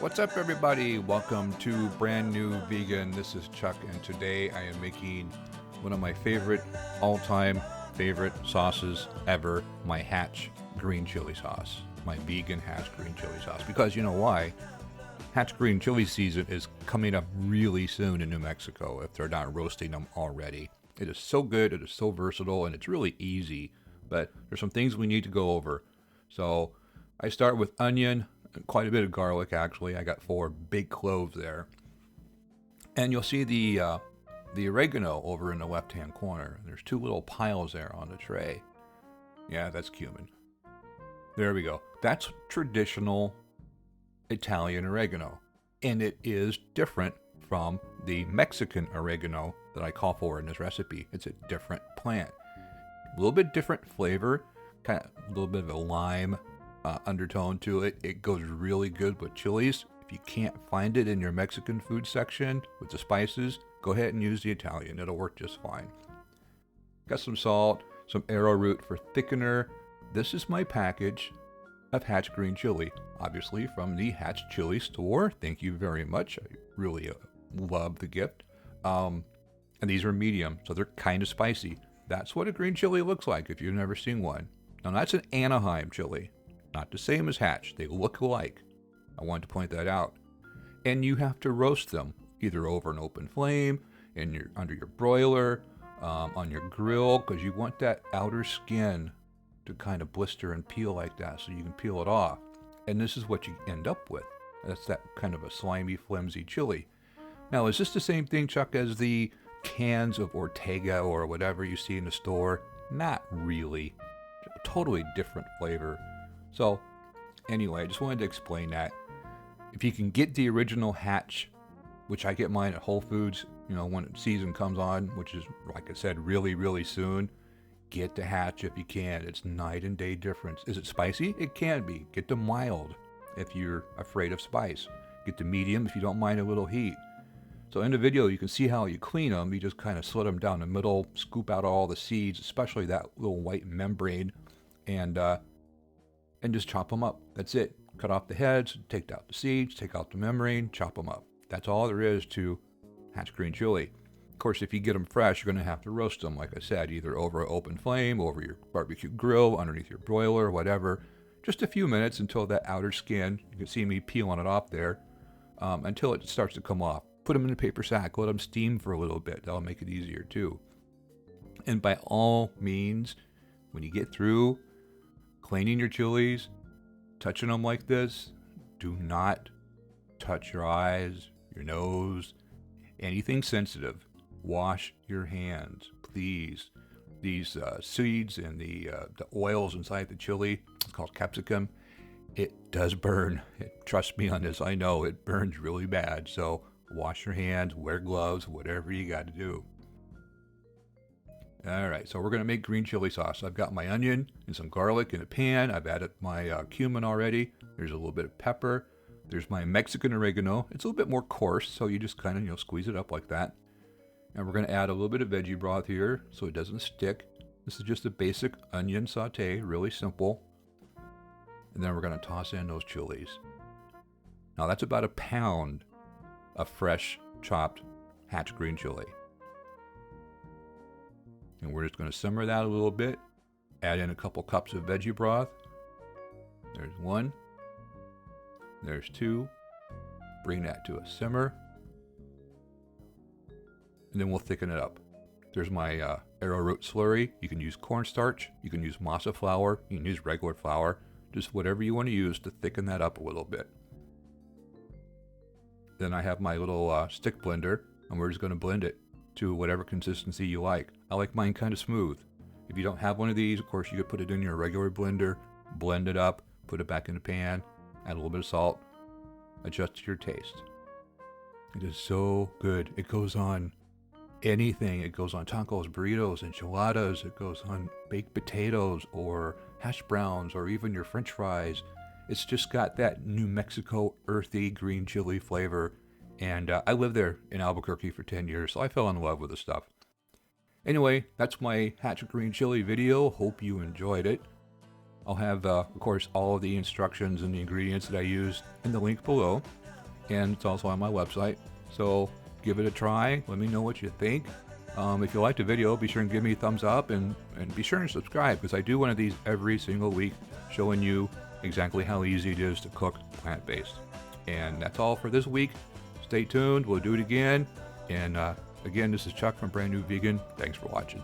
What's up, everybody? Welcome to Brand New Vegan. This is Chuck, and today I am making one of my favorite, all-time favorite sauces ever, my Hatch Green Chile Sauce. My vegan Hatch Green Chile Sauce. Because you know why? Hatch Green Chili season is coming up really soon in New Mexico if they're not roasting them already. It is so good, it is so versatile, and it's really easy. But there's some things we need to go over. So I start with onion, quite a bit of garlic actually. I got 4 big cloves there. And you'll see the oregano over in the left-hand corner. There's 2 little piles there on the tray. Yeah, that's cumin. There we go. That's traditional Italian oregano. And it is different from the Mexican oregano that I call for in this recipe. It's a different plant. A little bit different flavor, kind of a little bit of a lime undertone to it. It goes really good with chilies. If you can't find it in your Mexican food section with the spices, go ahead and use the Italian. It'll work just fine. Got some salt, some arrowroot for thickener. This is my package of Hatch Green Chili, obviously from the Hatch Chili store. Thank you very much. I really love the gift. And these are medium, so they're kind of spicy. That's what a green chili looks like if you've never seen one. Now that's an Anaheim chili, not the same as Hatch. They look alike. I wanted to point that out. And you have to roast them either over an open flame, under your broiler, on your grill, because you want that outer skin to kind of blister and peel like that so you can peel it off. And this is what you end up with. That's that kind of a slimy, flimsy chili. Now, is this the same thing, Chuck, as the cans of Ortega or whatever you see in the store? Not really. Totally different flavor. So anyway, I just wanted to explain that. If you can get the original Hatch, which I get mine at Whole Foods, when season comes on, which is, like I said, really, really soon, get the Hatch if you can. It's night and day difference. Is it spicy? It can be. Get the mild if you're afraid of spice. Get the medium if you don't mind a little heat. So in the video, you can see how you clean them. You just kind of slit them down the middle, scoop out all the seeds, especially that little white membrane, and just chop them up. That's it. Cut off the heads, take out the seeds, take out the membrane, chop them up. That's all there is to Hatch Green Chili. Of course, if you get them fresh, you're going to have to roast them, like I said, either over an open flame, over your barbecue grill, underneath your broiler, whatever. Just a few minutes until that outer skin, you can see me peeling it off there, until it starts to come off. Put them in a paper sack, let them steam for a little bit. That'll make it easier too. And by all means, when you get through cleaning your chilies, touching them like this, do not touch your eyes, your nose, anything sensitive. Wash your hands, please. These seeds and the oils inside the chili, it's called capsicum, it does burn. Trust me on this, I know it burns really bad. So wash your hands, wear gloves, whatever you got to do. All right, so we're going to make green chili sauce. I've got my onion and some garlic in a pan. I've added my cumin already. There's a little bit of pepper. There's my Mexican oregano. It's a little bit more coarse, so you just kind of squeeze it up like that. And we're going to add a little bit of veggie broth here so it doesn't stick. This is just a basic onion saute, really simple. And then we're going to toss in those chilies. Now that's about a pound of fresh chopped Hatch green chili. And we're just going to simmer that a little bit. Add in a couple cups of veggie broth. There's 1. There's 2. Bring that to a simmer. And then we'll thicken it up. There's my arrowroot slurry. You can use cornstarch. You can use masa flour. You can use regular flour. Just whatever you want to use to thicken that up a little bit. Then I have my little stick blender, and we're just going to blend it to whatever consistency you like. I like mine kind of smooth. If you don't have one of these, of course, you could put it in your regular blender, blend it up, put it back in the pan, add a little bit of salt, adjust to your taste. It is so good. It goes on anything. It goes on tacos, burritos, enchiladas. It goes on baked potatoes or hash browns or even your French fries. It's just got that New Mexico earthy green chili flavor. And I lived there in Albuquerque for 10 years, so I fell in love with the stuff. Anyway, that's my Hatch Green Chili video. Hope you enjoyed it. I'll have, of course, all of the instructions and the ingredients that I used in the link below. and it's also on my website. So give it a try. Let me know what you think. If you liked the video, be sure and give me a thumbs up, and be sure and subscribe, because I do one of these every single week showing you exactly how easy it is to cook plant-based. And that's all for this week. Stay tuned. We'll do it again. And again, this is Chuck from Brand New Vegan. Thanks for watching.